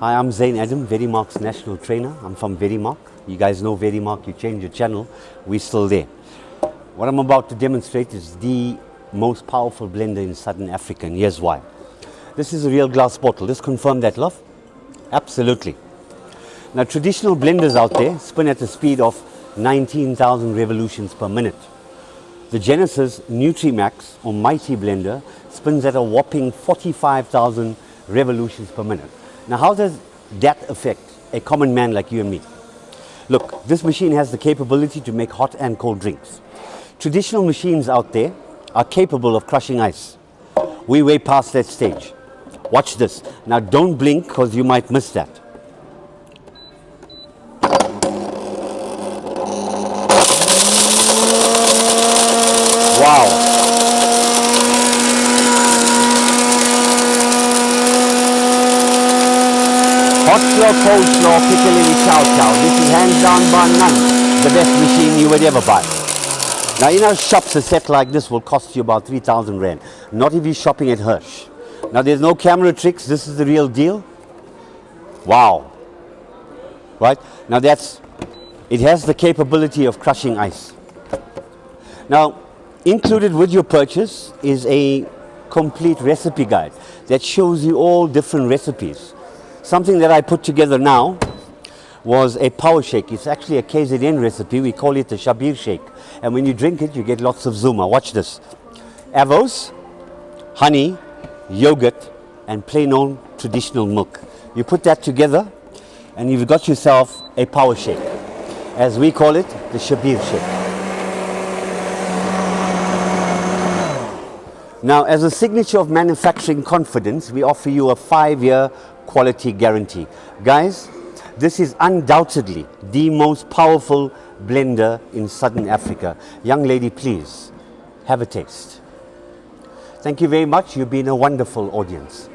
Hi, I'm Zain Adam, Verimark's national trainer. I'm from Verimark. You guys know Verimark, you change your channel, we're still there. What I'm about to demonstrate is the most powerful blender in Southern Africa, and here's why. This is a real glass bottle. Just confirm that, love? Absolutely. Now, traditional blenders out there spin at a speed of 19,000 revolutions per minute. The Genesis NutriMax or Mighty blender spins at a whopping 45,000 revolutions per minute. Now, how does that affect a common man like you and me? Look, this machine has the capability to make hot and cold drinks. Traditional machines out there are capable of crushing ice. We way past that stage. Watch this. Now, don't blink because you might miss that. Wow. Hot slaw, cold slaw, piccalilli, chow chow. This is hands down bar none the best machine you would ever buy. Now in our shops, a set like this will cost you about 3,000 Rand. Not if you're shopping at Hirsch. Now there's no camera tricks, this is the real deal. Wow. Right? Now it has the capability of crushing ice. Now, included with your purchase is a complete recipe guide that shows you all different recipes. Something that I put together now was a power shake. It's actually a KZN recipe. We call it the Shabir shake. And when you drink it, you get lots of Zuma. Watch this. Avos, honey, yogurt, and plain old traditional milk. You put that together and you've got yourself a power shake. As we call it, the Shabir shake. Now, as a signature of manufacturing confidence, we offer you a 5-year quality guarantee. Guys, this is undoubtedly the most powerful blender in Southern Africa. Young lady, please have a taste. Thank you very much. You've been a wonderful audience.